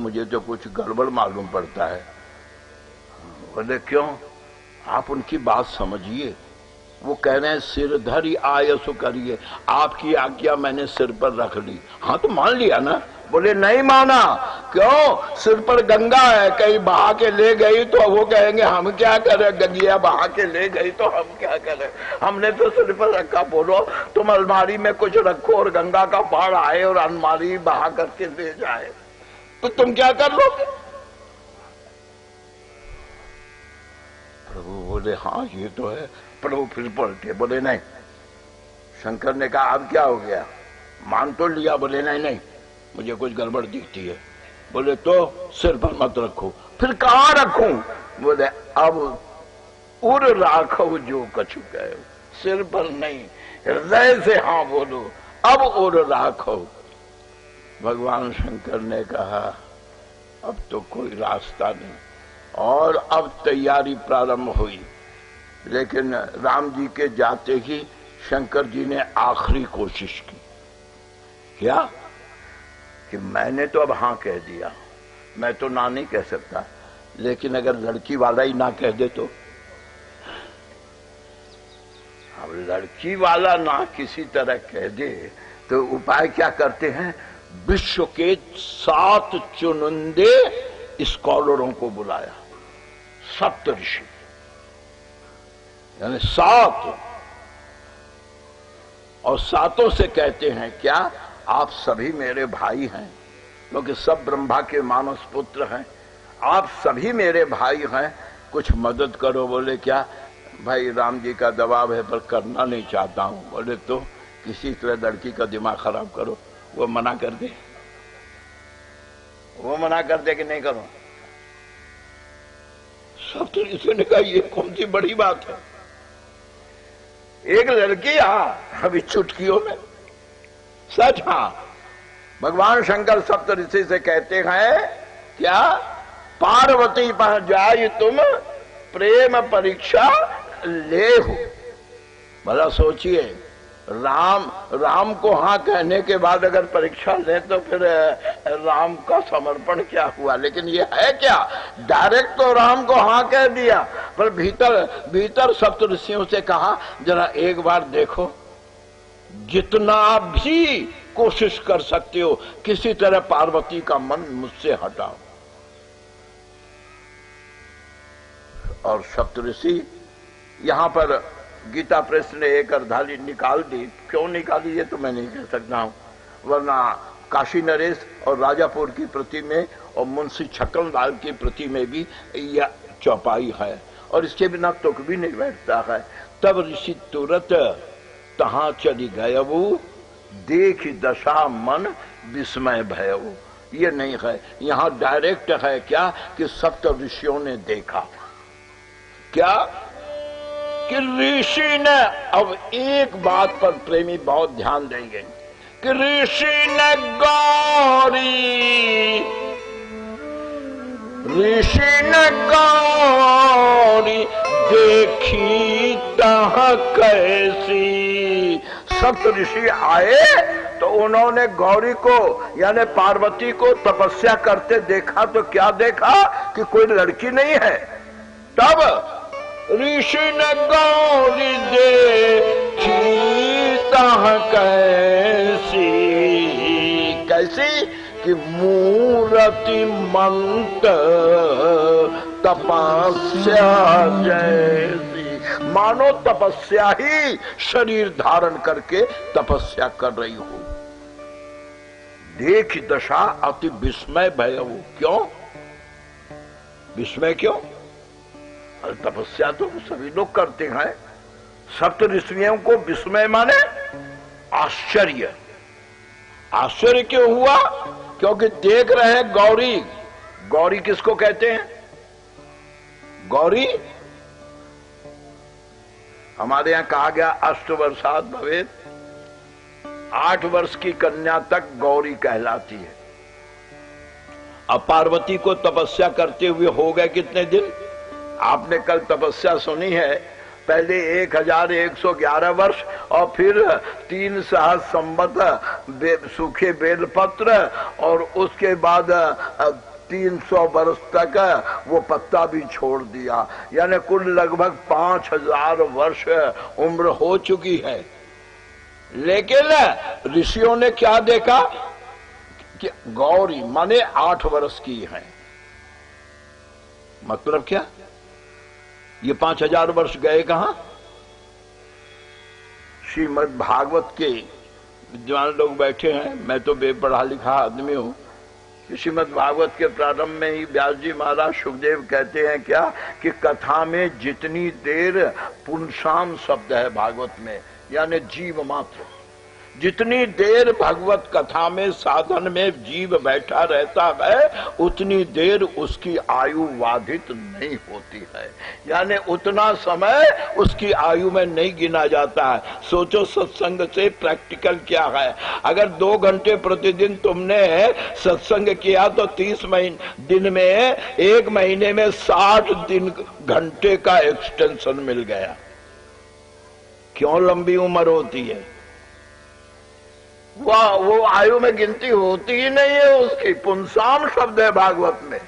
मुझे तो कुछ गड़बड़ मालूम पड़ता है। बोले क्यों? आप उनकी बात समझिए। वो कह रहे हैं सिर धरी आयसु करिए, आपकी आज्ञा मैंने सिर पर रख ली। हाँ तो मान लिया ना? बोले नहीं माना। क्यों? सिर पर गंगा है, कहीं बहा के ले गई तो वो कहेंगे हम क्या करें, गंगिया बहा के ले गई तो हम क्या करें, हमने तो सिर पर रखा। बोलो तुम अलमारी में कुछ रखो और गंगा का बाढ़ आए और अलमारी बहा करके ले जाए तो तुम क्या कर लोगे? प्रभु बोले हाँ ये तो है। प्रभु फिर पलटे, बोले नहीं। शंकर ने कहा अब क्या हो गया, मान तो लिया? बोले नहीं नहीं, मुझे कुछ गड़बड़ दिखती है। बोले तो सिर पर मत रखो। फिर कहाँ रखूं? बोले अब उर राखो जो कछु गए, सिर पर नहीं, हृदय से हाँ बोलो, अब उर राखो। भगवान शंकर ने कहा अब तो कोई रास्ता नहीं, और अब तैयारी प्रारंभ हुई। लेकिन राम जी के जाते ही शंकर जी ने आखिरी कोशिश की। क्या? कि मैंने तो अब हाँ कह दिया, मैं तो ना नहीं कह सकता, लेकिन अगर लड़की वाला ही ना कह दे तो? अब लड़की वाला ना किसी तरह कह दे तो उपाय क्या करते हैं? विश्व के 7 चुनिंदे स्कॉलरों को बुलाया, सप्तऋषि, यानी 7, और 7 से कहते हैं क्या आप सभी मेरे भाई हैं, क्योंकि सब ब्रह्मा के मानस पुत्र हैं, आप सभी मेरे भाई हैं, कुछ मदद करो। बोले क्या? भाई राम जी का दबाव है पर करना नहीं चाहता हूं। बोले तो किसी तरह लड़की का दिमाग खराब करो। वो मना कर दे, वो मना कर दे कि नहीं करो। सब तो इसने कहा ये कौन सी बड़ी बात है, एक लड़की अभी चुटकियों में। सच हाँ, भगवान शंकर सप्तऋषि से कहते हैं क्या? पार्वती पर जाय तुम प्रेम परीक्षा ले हो। भला सोचिए, राम को हाँ कहने के बाद अगर परीक्षा ले तो फिर राम का समर्पण क्या हुआ? लेकिन ये है क्या, डायरेक्ट तो राम को हाँ कह दिया, पर भीतर सप्तऋषियों से कहा जरा एक बार देखो, जितना भी कोशिश कर सकते हो किसी तरह पार्वती का मन मुझसे हटाओ। और सप्तऋषि, यहां पर गीता प्रेस ने एक अर्धाली निकाल दी। क्यों निकाली ये तो मैं नहीं कह सकता हूं, वरना काशी नरेश और राजापुर की प्रति में और मुंशी छक्कनलाल की प्रति में भी यह चौपाई है, और इसके बिना तुक भी नहीं बैठता है। तब ऋषि तुरंत तहां चली गयऊ, देख दशा मन विस्मय भयऊ। ये नहीं है, यहां डायरेक्ट है क्या कि सप्त ऋषियों ने देखा। क्या कि ऋषि ने, अब एक बात पर प्रेमी बहुत ध्यान देंगे कि ऋषि ने गौरी देखी तह कैसी। सप्त ऋषि आए तो उन्होंने गौरी को यानी पार्वती को तपस्या करते देखा। तो क्या देखा कि कोई लड़की नहीं है। तब ऋषि ने गौरी देखी तह कैसी, कैसी कि मूर्ति मंत तपस्या जैसी, मानो तपस्या ही शरीर धारण करके तपस्या कर रही हो। देख दशा अति विस्मय भयऊ। क्यों विस्मय? क्यों? तपस्या तो सभी लोग करते हैं। सप्त ऋषियों को विस्मय माने आश्चर्य। आश्चर्य क्यों हुआ? क्योंकि देख रहे हैं गौरी। गौरी किसको कहते हैं? गौरी हमारे यहां कहा गया 8 वर्षात भवेत, 8 वर्ष की कन्या तक गौरी कहलाती है। अब पार्वती को तपस्या करते हुए हो गए कितने दिन? आपने कल तपस्या सुनी है। पहले 1111 वर्ष और फिर 3 सहस्र संवत सूखे बेलपत्र और उसके बाद 300 वर्ष तक वो पत्ता भी छोड़ दिया, यानी कुल लगभग 5000 वर्ष उम्र हो चुकी है। लेकिन ऋषियों ने क्या देखा कि गौरी माने 8 वर्ष की है। मतलब क्या, ये 5000 वर्ष गए कहां? श्रीमद् भागवत के विद्वान लोग बैठे हैं, मैं तो बेपढ़ा लिखा आदमी हूं। श्रीमद् भागवत के प्रारंभ में ही व्यास जी महाराज सुखदेव कहते हैं क्या कि कथा में जितनी देर पुंसाम शब्द है भागवत में, यानी जीव मात्र, जितनी देर भगवत कथा में साधन में जीव बैठा रहता है उतनी देर उसकी आयु बाधित नहीं होती है, यानी उतना समय उसकी आयु में नहीं गिना जाता है। सोचो सत्संग से प्रैक्टिकल क्या है। अगर 2 घंटे प्रतिदिन तुमने सत्संग किया तो 30 दिन में 1 महीने में 60 घंटे का एक्सटेंशन मिल गया। क्यों लंबी उम्र होती है? वो आयु में गिनती होती ही नहीं है उसकी। पुंसाम शब्द है भागवत में।